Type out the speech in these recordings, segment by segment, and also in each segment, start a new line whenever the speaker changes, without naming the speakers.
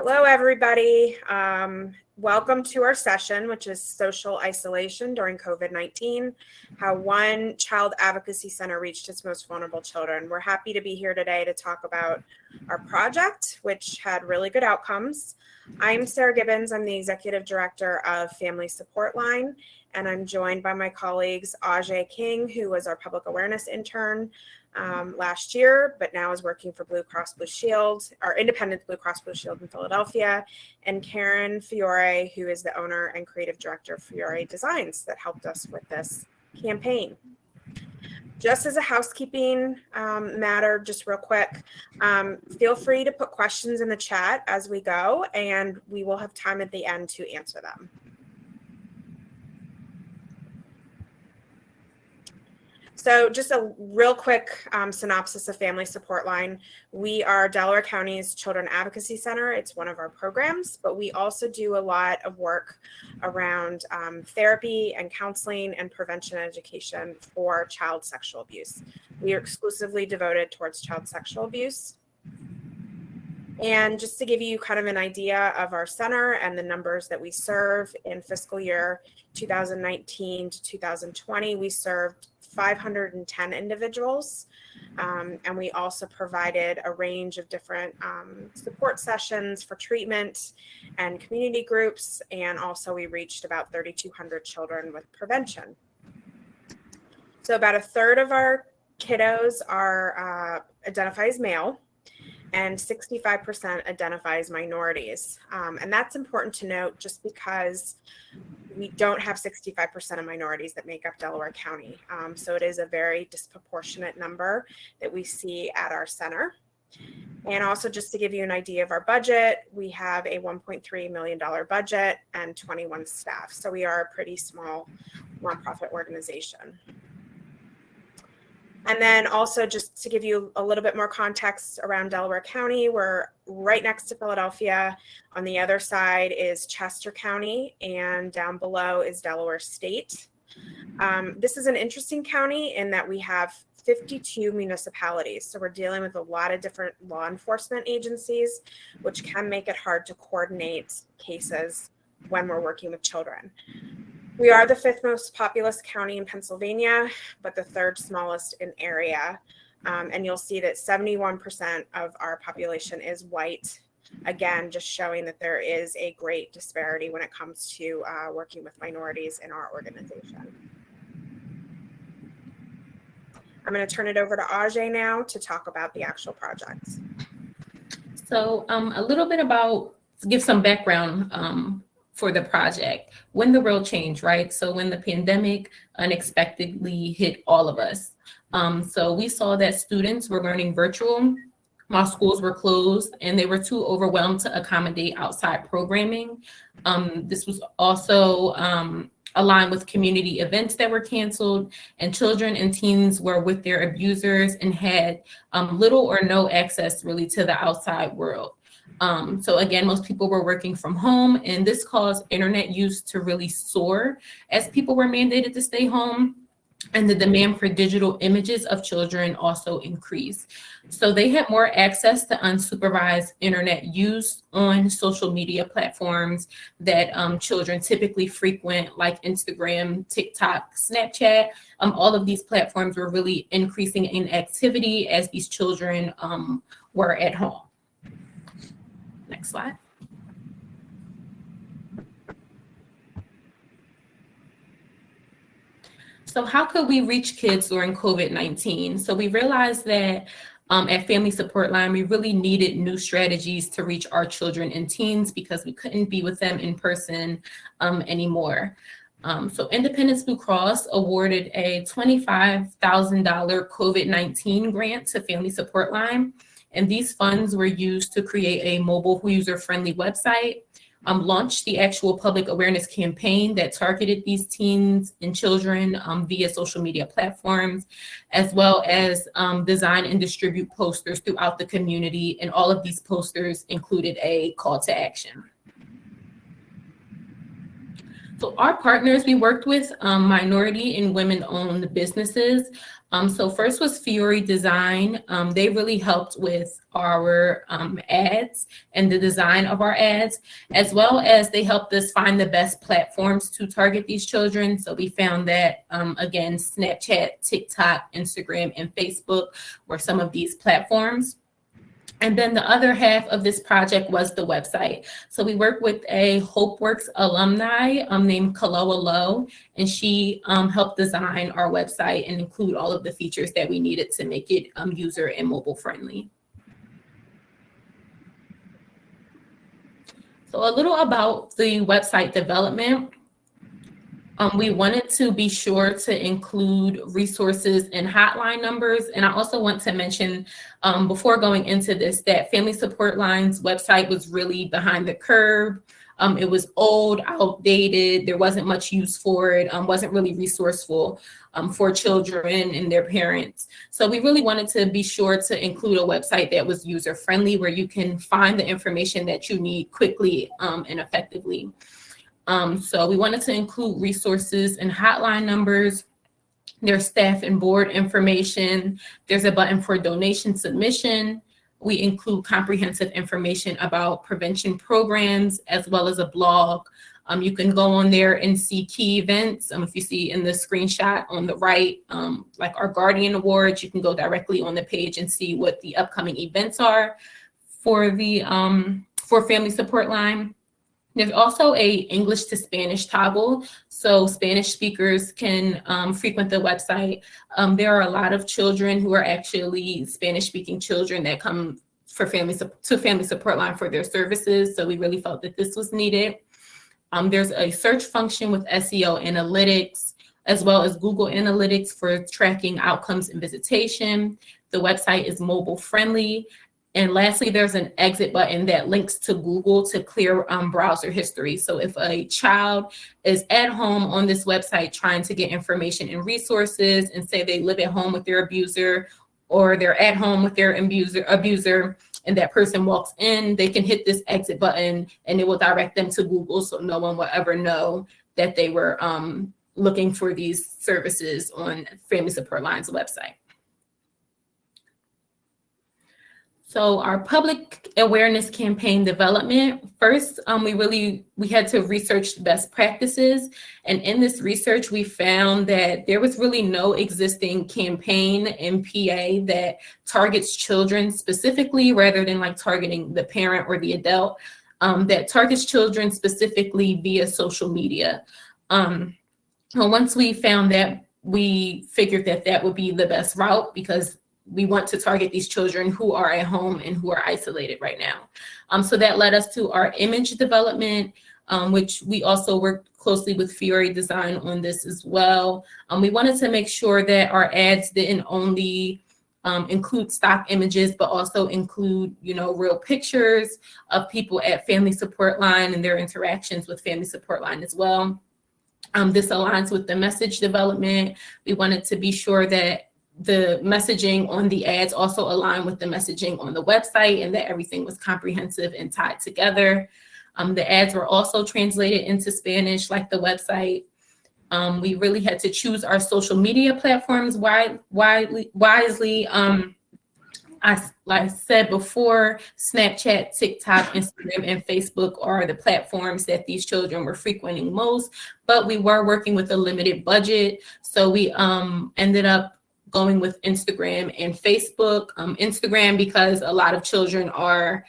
Hello, everybody. Welcome to our session, which is Social Isolation During COVID-19, How One Child Advocacy Center Reached Its Most Vulnerable Children. We're happy to be here today to talk about our project, which had really good outcomes. I'm Sarah Gibbons. I'm the Executive Director of Family Support Line, and I'm joined by my colleagues, Ajay King, who was our Public Awareness Intern last year, but now is working for Blue Cross Blue Shield, our independent Blue Cross Blue Shield in Philadelphia, and Karen Fiore, who is the owner and creative director of Fiore Designs that helped us with this campaign. Just as a housekeeping matter, just real quick, feel free to put questions in the chat as we go, and we will have time at the end to answer them. So just a real quick synopsis of Family Support Line. We are Delaware County's Children Advocacy Center. It's one of our programs, but we also do a lot of work around therapy and counseling and prevention education for child sexual abuse. We are exclusively devoted towards child sexual abuse. And just to give you kind of an idea of our center and the numbers that we serve in fiscal year 2019 to 2020, we served 510 individuals. And we also provided a range of different support sessions for treatment and community groups. And also we reached about 3,200 children with prevention. So about a third of our kiddos are identify as male, and 65% identify as minorities. And that's important to note just because we don't have 65% of minorities that make up Delaware County. So it is a very disproportionate number that we see at our center. And also just to give you an idea of our budget, we have a $1.3 million budget and 21 staff. So we are a pretty small nonprofit organization. And then also just to give you a little bit more context around Delaware County, we're right next to Philadelphia. On the other side is Chester County, and down below is Delaware State. This is an interesting county in that we have 52 municipalities. So we're dealing with a lot of different law enforcement agencies, which can make it hard to coordinate cases when we're working with children. We are the 5th most populous county in Pennsylvania, but the 3rd smallest in area. And you'll see that 71% of our population is white. Again, just showing that there is a great disparity when it comes to working with minorities in our organization. I'm going to turn it over to Ajay now to talk about the actual project.
So a little bit about, give some background for the project. When the world changed, right? So when the pandemic unexpectedly hit all of us. So we saw that students were learning virtual while schools were closed, and they were too overwhelmed to accommodate outside programming. This was also aligned with community events that were canceled, and children and teens were with their abusers and had little or no access really to the outside world. So again, most people were working from home, and this caused internet use to really soar as people were mandated to stay home, and the demand for digital images of children also increased. So they had more access to unsupervised internet use on social media platforms that children typically frequent, like Instagram, TikTok, Snapchat. All of these platforms were really increasing in activity as these children were at home. Next slide. So how could we reach kids during COVID-19? So we realized that at Family Support Line, we really needed new strategies to reach our children and teens because we couldn't be with them in person anymore. So Independence Blue Cross awarded a $25,000 COVID-19 grant to Family Support Line. And these funds were used to create a mobile user-friendly website, launched the actual public awareness campaign that targeted these teens and children via social media platforms, as well as design and distribute posters throughout the community. And all of these posters included a call to action. So our partners we worked with, minority and women-owned businesses. So first was Fiore Design. They really helped with our ads and the design of our ads, as well as they helped us find the best platforms to target these children. So we found that, again, Snapchat, TikTok, Instagram, and Facebook were some of these platforms. And then the other half of this project was the website. So we worked with a HopeWorks alumni named Kaloa Lowe, and she helped design our website and include all of the features that we needed to make it user and mobile friendly. So a little about the website development. We wanted to be sure to include resources and hotline numbers. And I also want to mention before going into this that Family Support Line's website was really behind the curve. It was old, outdated. There wasn't much use for it, wasn't really resourceful for children and their parents. So we really wanted to be sure to include a website that was user friendly, where you can find the information that you need quickly and effectively. So we wanted to include resources and hotline numbers. There's staff and board information. There's a button for donation submission. We include comprehensive information about prevention programs, as well as a blog. You can go on there and see key events. If you see in the screenshot on the right, like our Guardian Awards, you can go directly on the page and see what the upcoming events are for the for Family Support Line. There's also a English to Spanish toggle, so Spanish speakers can frequent the website. There are a lot of children who are actually Spanish-speaking children that come to Family Support Line for their services, so we really felt that this was needed. There's a search function with SEO analytics, as well as Google Analytics for tracking outcomes and visitation. The website is mobile friendly. And lastly, there's an exit button that links to Google to clear browser history. So if a child is at home on this website trying to get information and resources, and say they live at home with their abuser, or they're at home with their abuser, and that person walks in, they can hit this exit button and it will direct them to Google, so no one will ever know that they were looking for these services on Family Support Line's website. So our public awareness campaign development, first, we had to research best practices. And in this research, we found that there was really no existing campaign in PA that targets children specifically, rather than like targeting the parent or the adult, that targets children specifically via social media. Once we found that, we figured that that would be the best route, because we want to target these children who are at home and who are isolated right now. So that led us to our image development, which we also worked closely with Fiore Design on this as well. We wanted to make sure that our ads didn't only include stock images, but also include, real pictures of people at Family Support Line and their interactions with Family Support Line as well. This aligns with the message development. We wanted to be sure that the messaging on the ads also align with the messaging on the website, and that everything was comprehensive and tied together. The ads were also translated into Spanish, like the website. We really had to choose our social media platforms wisely. Like I said before, Snapchat, TikTok, Instagram, and Facebook are the platforms that these children were frequenting most, but we were working with a limited budget. So we ended up going with Instagram and Facebook. Instagram, because a lot of children are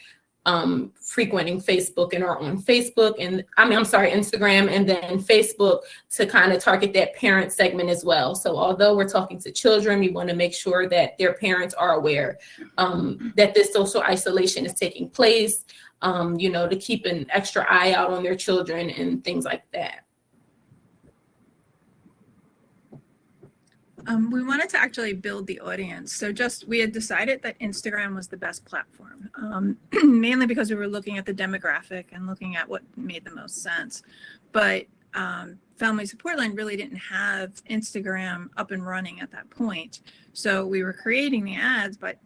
frequenting Facebook and are on Facebook, and Instagram, and then Facebook to kind of target that parent segment as well. So although we're talking to children, we want to make sure that their parents are aware that this social isolation is taking place, to keep an extra eye out on their children and things like that.
We wanted to actually build the audience. So we had decided that Instagram was the best platform, mainly because we were looking at the demographic and looking at what made the most sense. But Family Support Line really didn't have Instagram up and running at that point. So we were creating the ads, but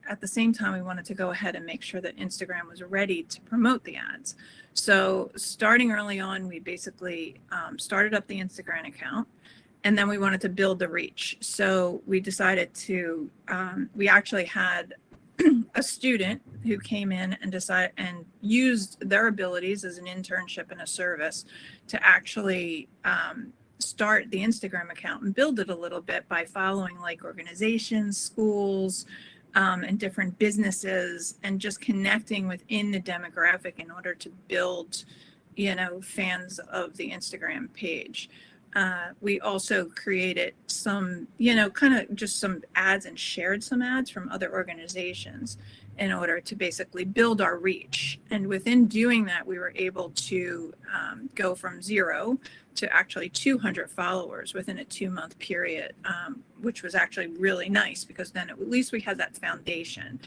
at the same time, we wanted to go ahead and make sure that Instagram was ready to promote the ads. So starting early on, we basically started up the Instagram account. And then we wanted to build the reach. So we decided to, we actually had a student who came in and decided and used their abilities as an internship and a service to actually start the Instagram account and build it a little bit by following like organizations, schools, and different businesses, and just connecting within the demographic in order to build, fans of the Instagram page. We also created some, kind of just some ads and shared some ads from other organizations in order to basically build our reach. And within doing that, we were able to go from 0 to actually 200 followers within a 2-month period, which was actually really nice because then at least we had that foundation.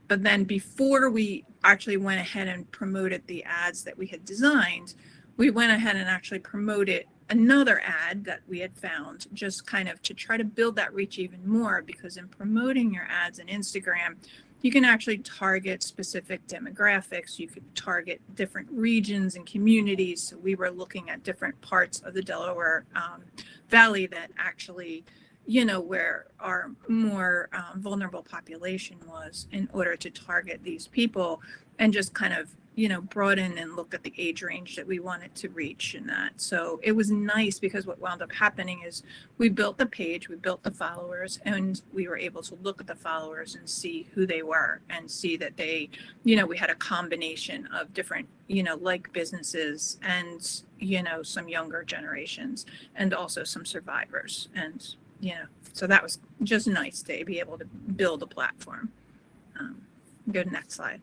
But then before we actually went ahead and promoted the ads that we had designed, we went ahead and actually promoted another ad that we had found, just kind of to try to build that reach even more, because in promoting your ads in Instagram, you can actually target specific demographics. You could target different regions and communities. So we were looking at different parts of the Delaware Valley that actually, where our more vulnerable population was, in order to target these people and just kind of, broaden and look at the age range that we wanted to reach in that. So it was nice because what wound up happening is we built the page, we built the followers, and we were able to look at the followers and see who they were and see that they, we had a combination of different, like businesses and, some younger generations and also some survivors. And, so that was just nice to be able to build a platform. Go to next slide.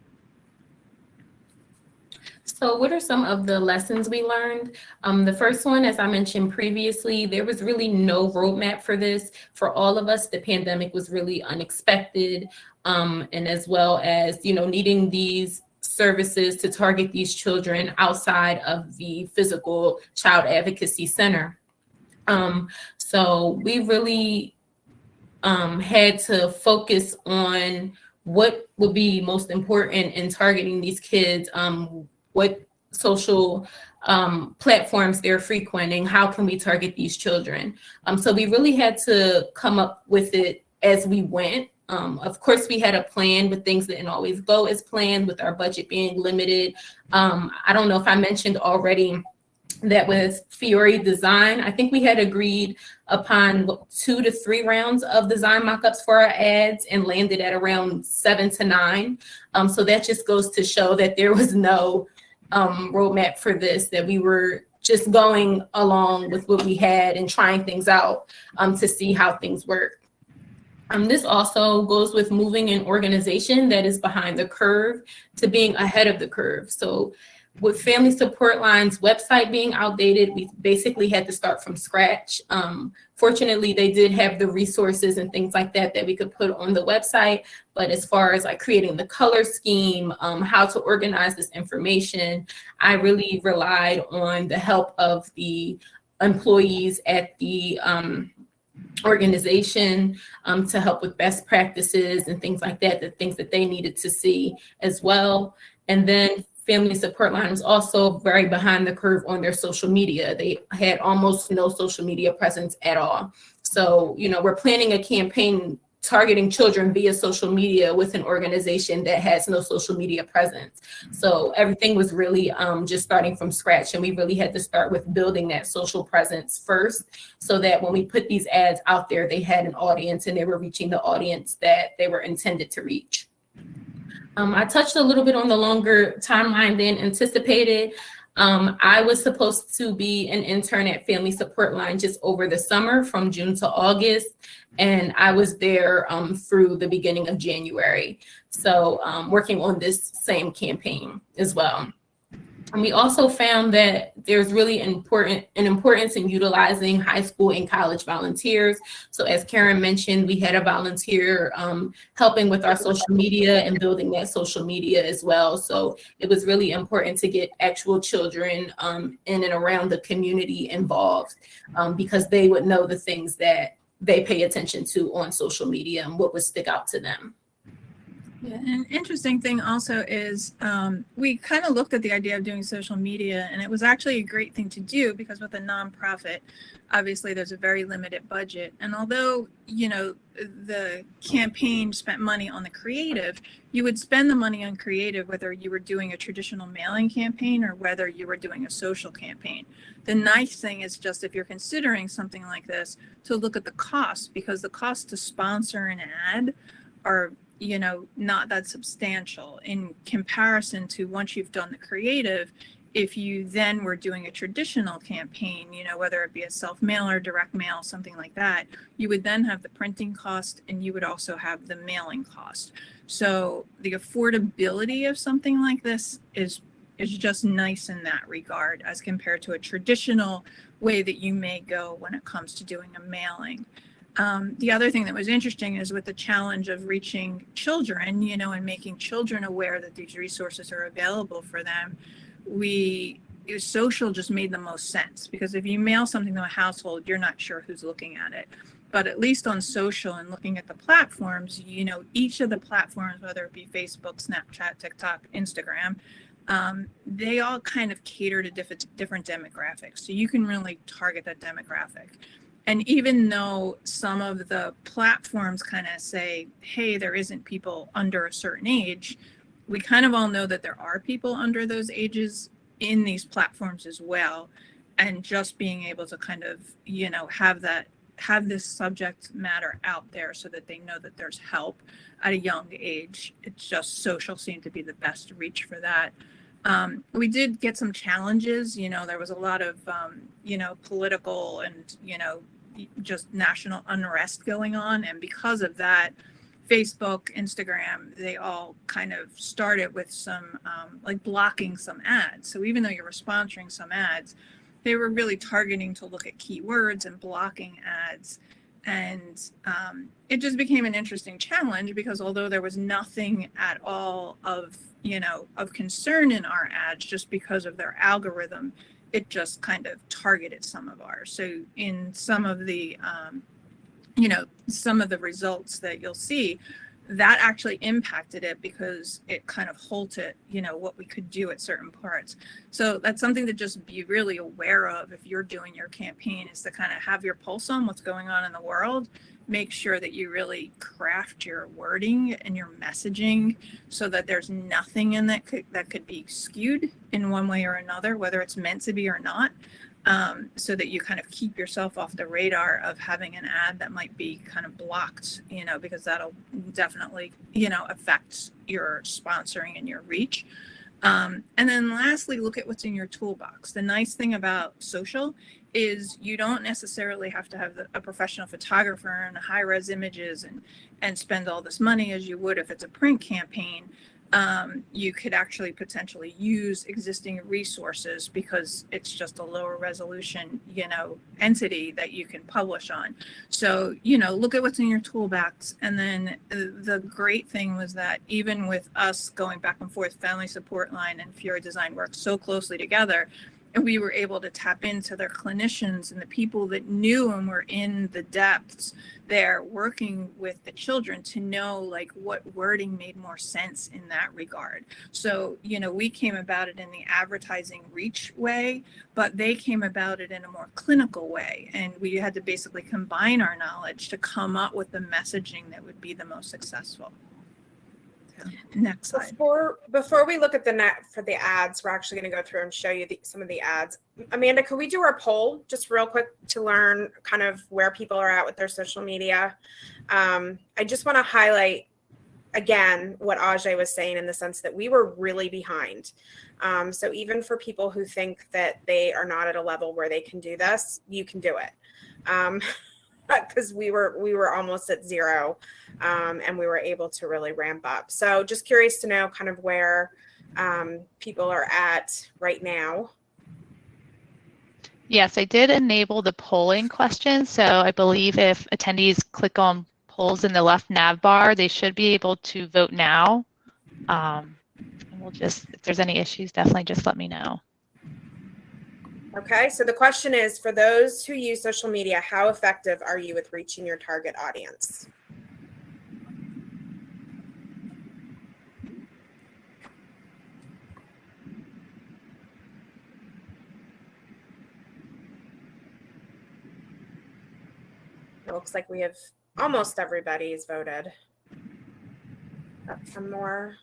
So what are some of the lessons we learned? The first one, as I mentioned previously, there was really no roadmap for this. For all of us, the pandemic was really unexpected. And as well as, needing these services to target these children outside of the physical child advocacy center. So we really had to focus on what would be most important in targeting these kids, what social platforms they're frequenting, how can we target these children? So we really had to come up with it as we went. Of course, we had a plan, but things didn't always go as planned with our budget being limited. I don't know if I mentioned already that with Fiore Design, I think we had agreed upon 2 to 3 rounds of design mockups for our ads and landed at around 7 to 9. So that just goes to show that there was no roadmap for this, that we were just going along with what we had and trying things out to see how things work. This also goes with moving an organization that is behind the curve to being ahead of the curve. So with Family Support Line's website being outdated, we basically had to start from scratch. Fortunately, they did have the resources and things like that we could put on the website. But as far as like creating the color scheme, how to organize this information, I really relied on the help of the employees at the organization to help with best practices and things like that, the things that they needed to see as well. And then Family Support Line was also very behind the curve on their social media. They had almost no social media presence at all. So, we're planning a campaign targeting children via social media with an organization that has no social media presence. So everything was really just starting from scratch. And we really had to start with building that social presence first, so that when we put these ads out there, they had an audience and they were reaching the audience that they were intended to reach. I touched a little bit on the longer timeline than anticipated. I was supposed to be an intern at Family Support Line just over the summer from June to August, and I was there through the beginning of January. So working on this same campaign as well. And we also found that there's really an importance in utilizing high school and college volunteers. So as Karen mentioned, we had a volunteer helping with our social media and building that social media as well. So it was really important to get actual children in and around the community involved, because they would know the things that they pay attention to on social media and what would stick out to them.
Yeah, and an interesting thing also is we kind of looked at the idea of doing social media, and it was actually a great thing to do because with a nonprofit, obviously there's a very limited budget. And although, you know, the campaign spent money on the creative, you would spend the money on creative whether you were doing a traditional mailing campaign or whether you were doing a social campaign. The nice thing is just if you're considering something like this, to look at the cost, because the cost to sponsor an ad are, you know, not that substantial in comparison to once you've done the creative. If you then were doing a traditional campaign, you know, whether it be a self-mail or direct mail, something like that, you would then have the printing cost and you would also have the mailing cost. So the affordability of something like this is just nice in that regard as compared to a traditional way that you may go when it comes to doing a mailing. The other thing that was interesting is with the challenge of reaching children, you know, and making children aware that these resources are available for them, social just made the most sense, because if you mail something to a household, you're not sure who's looking at it. But at least on social and looking at the platforms, you know, each of the platforms, whether it be Facebook, Snapchat, TikTok, Instagram, they all kind of cater to different demographics. So you can really target that demographic. And even though some of the platforms kind of say, hey, there isn't people under a certain age, we kind of all know that there are people under those ages in these platforms as well. And just being able to kind of, you know, have this subject matter out there so that they know that there's help at a young age. It's just social seemed to be the best reach for that. We did get some challenges, you know, there was a lot of, you know, political and, you know, just national unrest going on. And because of that, Facebook, Instagram, they all kind of started with some like blocking some ads. So even though you were sponsoring some ads, they were really targeting to look at keywords and blocking ads. And it just became an interesting challenge because although there was nothing at all of, you know, of concern in our ads, just because of their algorithm, it just kind of targeted some of ours. So in some of the, you know, some of the results that you'll see, that actually impacted it because it kind of halted, you know, what we could do at certain parts. So that's something to just be really aware of if you're doing your campaign, is to kind of have your pulse on what's going on in the world. Make sure that you really craft your wording and your messaging so that there's nothing in that could be skewed in one way or another, whether it's meant to be or not. So that you kind of keep yourself off the radar of having an ad that might be kind of blocked, you know, because that'll definitely, you know, affect your sponsoring and your reach. And then lastly, look at what's in your toolbox. The nice thing about social is you don't necessarily have to have a professional photographer and high-res images and spend all this money as you would if it's a print campaign. You could actually potentially use existing resources because it's just a lower resolution, you know, entity that you can publish on. So, you know, look at what's in your toolbox. And then the great thing was that even with us going back and forth, Family Support Line and Fiore Design worked so closely together, and we were able to tap into their clinicians and the people that knew and were in the depths there working with the children to know like what wording made more sense in that regard. So, you know, we came about it in the advertising reach way, but they came about it in a more clinical way. And we had to basically combine our knowledge to come up with the messaging that would be the most successful. Next slide.
Before we look at the net for the ads, we're actually going to go through and show you some of the ads. Amanda, could we do our poll just real quick to learn kind of where people are at with their social media? I just want to highlight again what Ajay was saying in the sense that we were really behind. So even for people who think that they are not at a level where they can do this, you can do it. Because we were almost at zero, and we were able to really ramp up. So just curious to know kind of where people are at right now.
Yes, I did enable the polling question. So I believe if attendees click on polls in the left nav bar, they should be able to vote now. And we'll just, if there's any issues, definitely just let me know.
Okay, so the question is, for those who use social media, how effective are you with reaching your target audience? looks like we have almost everybody's voted. Got some more.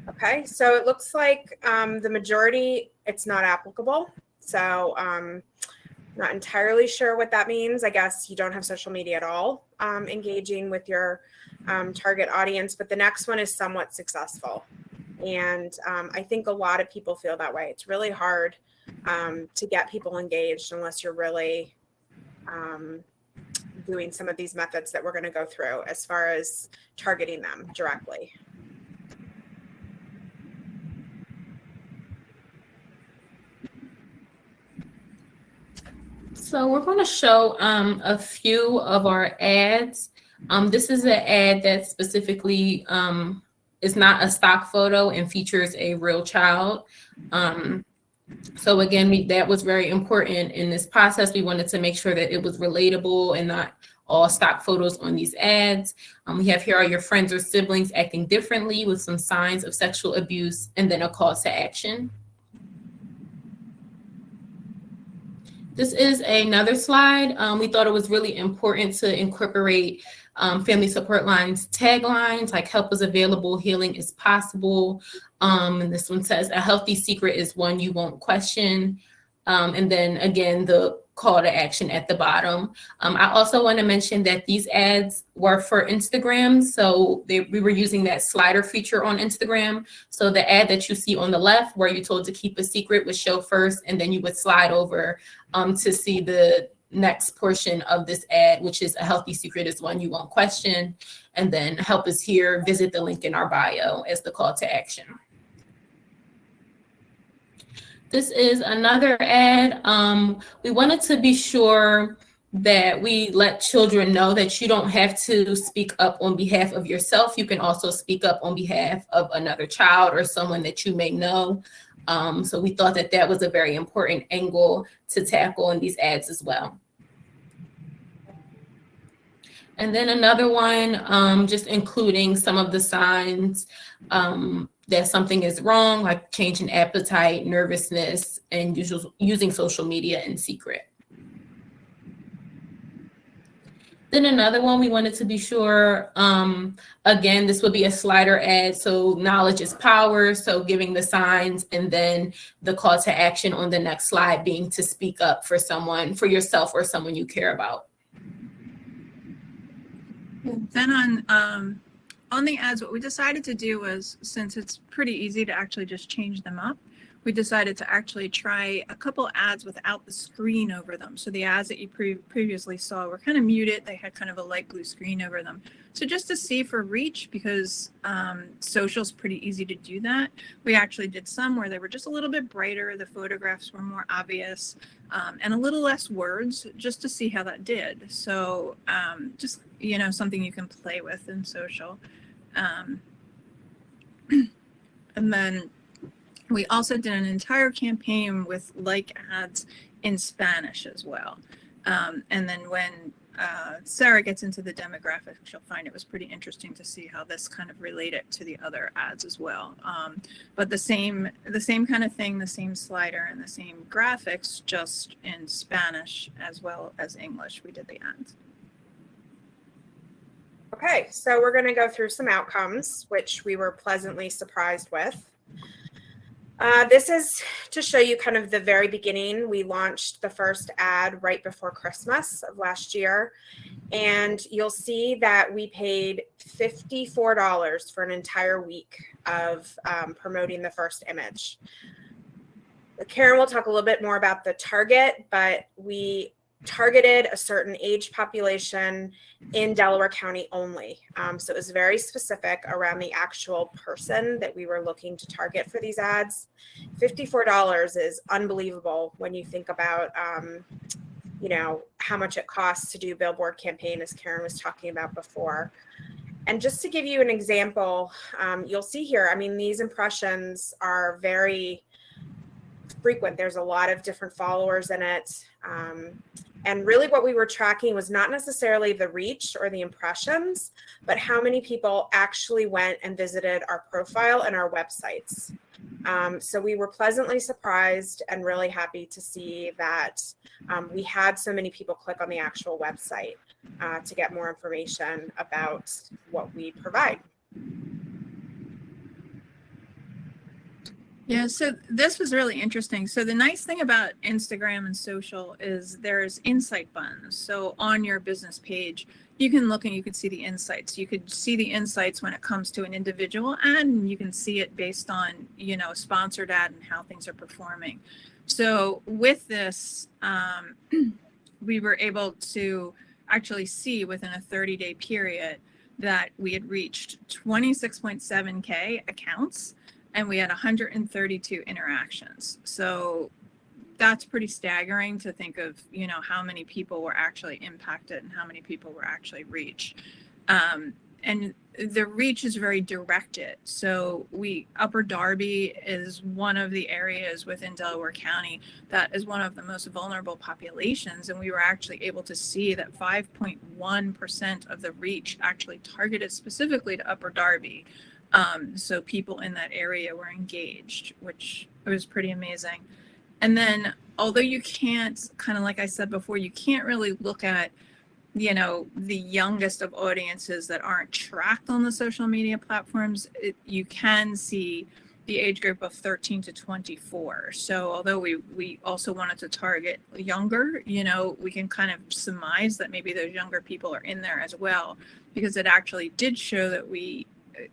Okay, so it looks like the majority, it's not applicable. So not entirely sure what that means. I guess you don't have social media at all engaging with your target audience, but the next one is somewhat successful. And I think a lot of people feel that way. It's really hard to get people engaged unless you're really doing some of these methods that we're going to go through as far as targeting them directly.
So we're going to show a few of our ads. This is an ad that specifically is not a stock photo and features a real child. So again, that was very important in this process. We wanted to make sure that it was relatable and not all stock photos on these ads. We have here are your friends or siblings acting differently with some signs of sexual abuse, and then a call to action. This is another slide. We thought it was really important to incorporate Family Support Line's taglines like help is available, healing is possible. And this one says a healthy secret is one you won't question. And then again, the call to action at the bottom. I also want to mention that these ads were for Instagram. So we were using that slider feature on Instagram. So the ad that you see on the left where you're told to keep a secret would show first, and then you would slide over to see the next portion of this ad, which is a healthy secret is one you won't question. And then help is here, visit the link in our bio as the call to action. This is another ad. We wanted to be sure that we let children know that you don't have to speak up on behalf of yourself. You can also speak up on behalf of another child or someone that you may know. So we thought that that was a very important angle to tackle in these ads as well. And then another one, just including some of the signs that something is wrong, like change in appetite, nervousness, and using social media in secret. Then another one we wanted to be sure, again, this would be a slider ad. So knowledge is power. So giving the signs, and then the call to action on the next slide being to speak up for someone, for yourself or someone you care about.
Then on the ads, what we decided to do was, since it's pretty easy to actually just change them up, we decided to actually try a couple ads without the screen over them. So the ads that you previously saw were kind of muted. They had kind of a light blue screen over them. So just to see for reach, because social's pretty easy to do that, we actually did some where they were just a little bit brighter. The photographs were more obvious and a little less words, just to see how that did. So just, you know, something you can play with in social. And then we also did an entire campaign with like ads in Spanish as well. And then when Sarah gets into the demographics, she'll find it was pretty interesting to see how this kind of related to the other ads as well. But the same kind of thing, the same slider and the same graphics, just in Spanish as well as English, we did the ads.
Okay, so we're going to go through some outcomes, which we were pleasantly surprised with. This is to show you kind of the very beginning. We launched the first ad right before Christmas of last year, and you'll see that we paid $54 for an entire week of promoting the first image. Karen will talk a little bit more about the target, but we targeted a certain age population in Delaware County only. So it was very specific around the actual person that we were looking to target for these ads. $54 is unbelievable when you think about, you know, how much it costs to do a billboard campaign, as Karen was talking about before. And just to give you an example, you'll see here, I mean, these impressions are very frequent. There's a lot of different followers in it. And really what we were tracking was not necessarily the reach or the impressions, but how many people actually went and visited our profile and our websites. So we were pleasantly surprised and really happy to see that we had so many people click on the actual website to get more information about what we provide.
Yeah, so this was really interesting. So the nice thing about Instagram and social is there's insight buttons. So on your business page, you can look and you can see the insights. You could see the insights when it comes to an individual ad, and you can see it based on, you know, sponsored ad and how things are performing. So with this, we were able to actually see within a 30-day period that we had reached 26.7K accounts, and we had 132 interactions. So that's pretty staggering to think of, you know, how many people were actually impacted and how many people were actually reached. And the reach is very directed. So Upper Darby is one of the areas within Delaware County that is one of the most vulnerable populations. And we were actually able to see that 5.1% of the reach actually targeted specifically to Upper Darby. So people in that area were engaged, which was pretty amazing. And then, although you can't, kind of like I said before, you can't really look at, you know, the youngest of audiences that aren't tracked on the social media platforms, you can see the age group of 13 to 24. So although we also wanted to target younger, you know, we can kind of surmise that maybe those younger people are in there as well, because it actually did show that we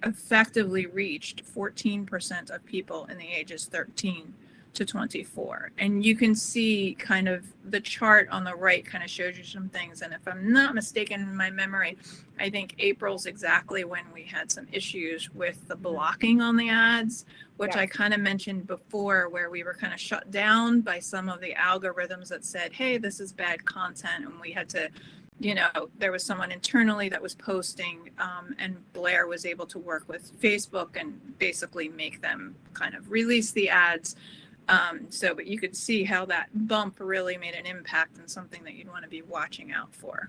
effectively reached 14% of people in the ages 13 to 24. And you can see kind of the chart on the right kind of shows you some things. And if I'm not mistaken in my memory, I think April's exactly when we had some issues with the blocking on the ads, which I kind of mentioned before, where we were kind of shut down by some of the algorithms that said, hey, this is bad content. And we had to, you know, there was someone internally that was posting, and Blair was able to work with Facebook and basically make them kind of release the ads. But you could see how that bump really made an impact and something that you'd want to be watching out for.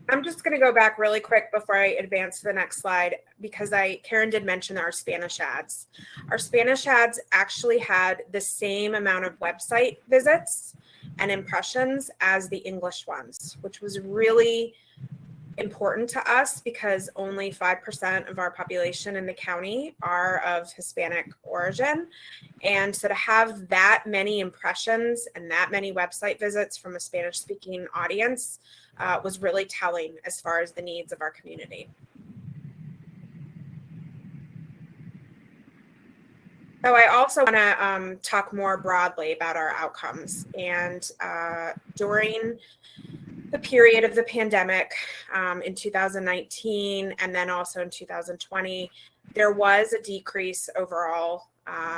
I'm just going to go back really quick before I advance to the next slide, because Karen did mention our Spanish ads. Our Spanish ads actually had the same amount of website visits and impressions as the English ones, which was really important to us because only 5% of our population in the county are of Hispanic origin. And so to have that many impressions and that many website visits from a Spanish-speaking audience was really telling as far as the needs of our community. So I also want to talk more broadly about our outcomes. And during the period of the pandemic in 2019 and then also in 2020, there was a decrease overall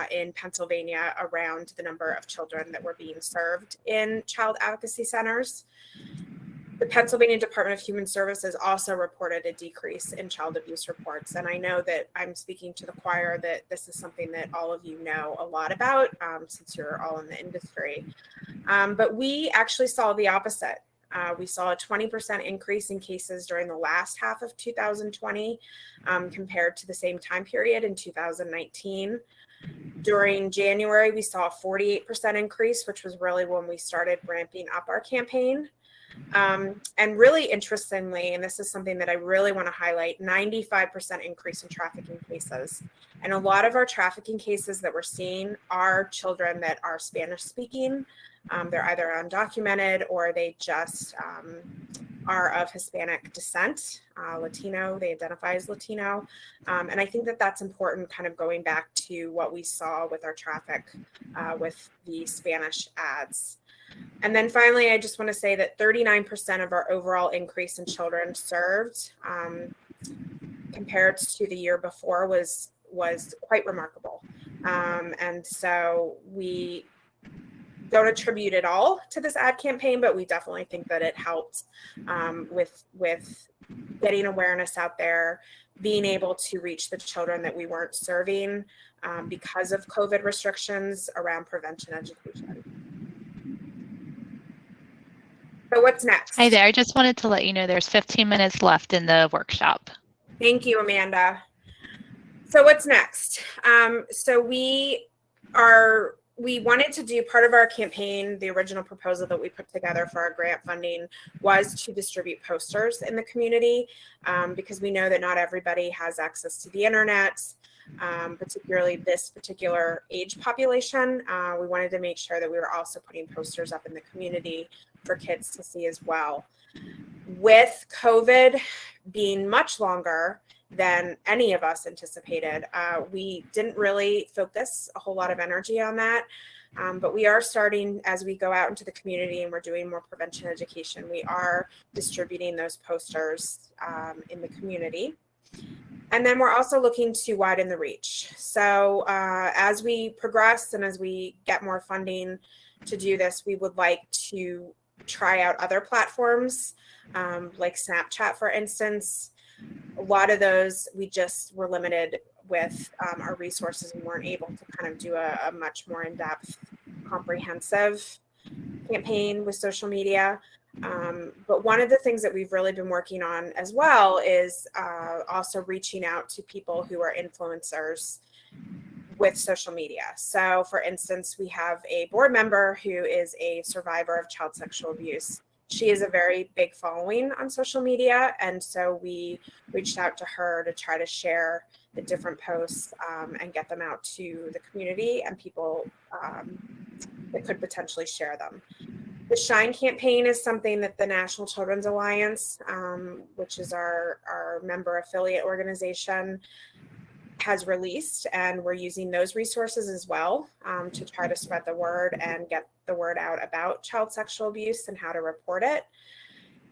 in Pennsylvania around the number of children that were being served in child advocacy centers. The Pennsylvania Department of Human Services also reported a decrease in child abuse reports. And I know that I'm speaking to the choir that this is something that all of you know a lot about since you're all in the industry. But we actually saw the opposite. We saw a 20% increase in cases during the last half of 2020 compared to the same time period in 2019. During January, we saw a 48% increase, which was really when we started ramping up our campaign. And really interestingly, and this is something that I really want to highlight, 95% increase in trafficking cases. And a lot of our trafficking cases that we're seeing are children that are Spanish speaking. They're either undocumented or they just are of Hispanic descent, Latino, they identify as Latino. And I think that that's important, kind of going back to what we saw with our traffic with the Spanish ads. And then finally, I just want to say that 39% of our overall increase in children served compared to the year before was quite remarkable. And so we don't attribute it all to this ad campaign, but we definitely think that it helped with getting awareness out there, being able to reach the children that we weren't serving because of COVID restrictions around prevention education. So what's next?
Hi there. I just wanted to let you know there's 15 minutes left in the workshop.
Thank you, Amanda. So what's next? So we wanted to do part of our campaign. The original proposal that we put together for our grant funding was to distribute posters in the community, because we know that not everybody has access to the internet, particularly this particular age population. We wanted to make sure that we were also putting posters up in the community for kids to see as well. With COVID being much longer than any of us anticipated, we didn't really focus a whole lot of energy on that. But we are starting, as we go out into the community and we're doing more prevention education, we are distributing those posters in the community. And then we're also looking to widen the reach. So as we progress and as we get more funding to do this, we would like to try out other platforms like Snapchat, for instance. A lot of those, we just were limited with our resources and weren't able to kind of do a much more in-depth, comprehensive campaign with social media. But one of the things that we've really been working on as well is also reaching out to people who are influencers with social media. So for instance, we have a board member who is a survivor of child sexual abuse. She has a very big following on social media. And so we reached out to her to try to share the different posts and get them out to the community and people that could potentially share them. The Shine campaign is something that the National Children's Alliance, which is our member affiliate organization, has released, and we're using those resources as well to try to spread the word and get the word out about child sexual abuse and how to report it.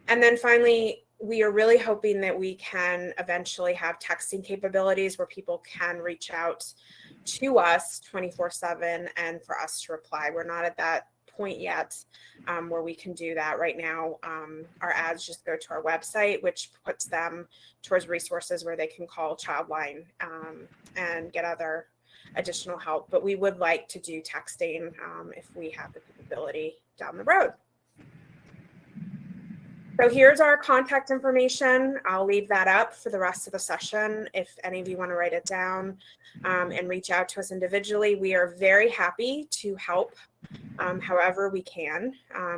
And then finally, we are really hoping that we can eventually have texting capabilities where people can reach out to us 24/7 and for us to reply. We're not at that point yet where we can do that right now. Our ads just go to our website, which puts them towards resources where they can call Childline and get other additional help. But we would like to do texting if we have the capability down the road. So here's our contact information. I'll leave that up for the rest of the session. If any of you want to write it down and reach out to us individually, we are very happy to help however we can,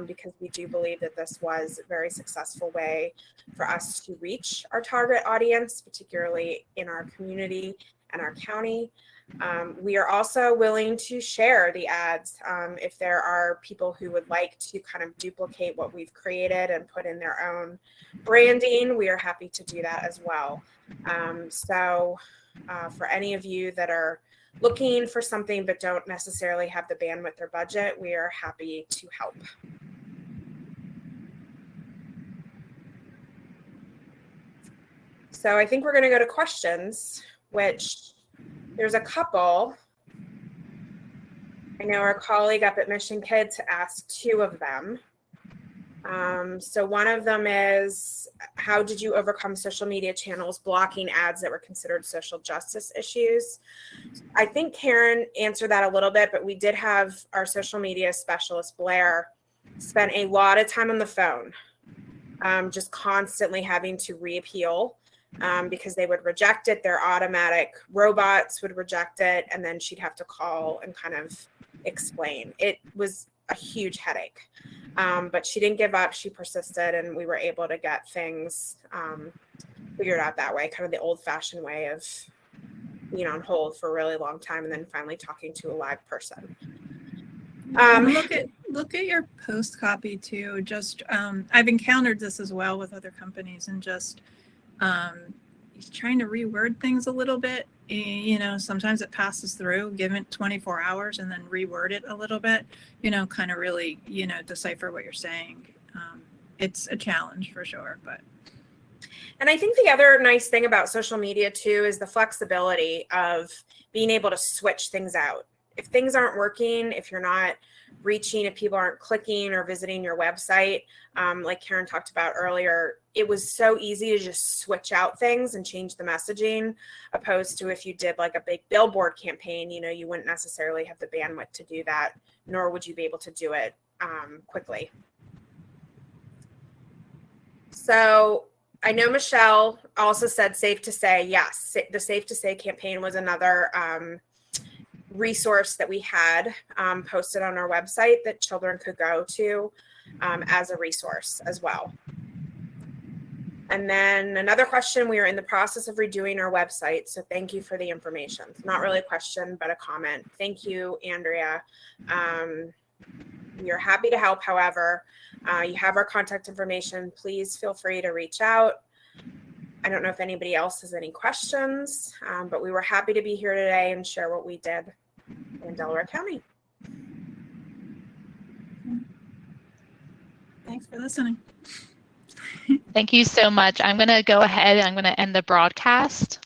because we do believe that this was a very successful way for us to reach our target audience, particularly in our community and our county. We are also willing to share the ads if there are people who would like to kind of duplicate what we've created and put in their own branding. We are happy to do that as well. So for any of you that are looking for something but don't necessarily have the bandwidth or budget, we are happy to help. So I think we're going to go to questions, which there's a couple. I know our colleague up at Mission Kids asked 2 of them. So one of them is, how did you overcome social media channels blocking ads that were considered social justice issues? I think Karen answered that a little bit, but we did have our social media specialist, Blair, spend a lot of time on the phone, just constantly having to reappeal because they would reject it. Their automatic robots would reject it, and then she'd have to call and kind of explain. It was a huge headache. But she didn't give up. She persisted, and we were able to get things figured out that way, kind of the old-fashioned way of being on hold for a really long time and then finally talking to a live person.
Look at your post copy too. Just I've encountered this as well with other companies, and just trying to reword things a little bit. You know, sometimes it passes through, give it 24 hours and then reword it a little bit, you know, kind of really, you know, decipher what you're saying. It's a challenge for sure, but.
And I think the other nice thing about social media too is the flexibility of being able to switch things out. if things aren't working, if you're not reaching, if people aren't clicking or visiting your website, like Karen talked about earlier, it was so easy to just switch out things and change the messaging, opposed to if you did like a big billboard campaign, you know, you wouldn't necessarily have the bandwidth to do that, nor would you be able to do it quickly. So I know Michelle also said safe to say, yes, the Safe to Say campaign was another resource that we had posted on our website that children could go to as a resource as well. And then another question, we are in the process of redoing our website. So thank you for the information. It's not really a question, but a comment. Thank you, Andrea. We are happy to help. However, you have our contact information. Please feel free to reach out. I don't know if anybody else has any questions, but we were happy to be here today and share what we did in Delaware County.
Thanks for listening.
Thank you so much. I'm going to go ahead and I'm going to end the broadcast.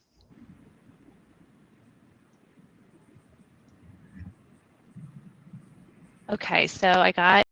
Okay, so I got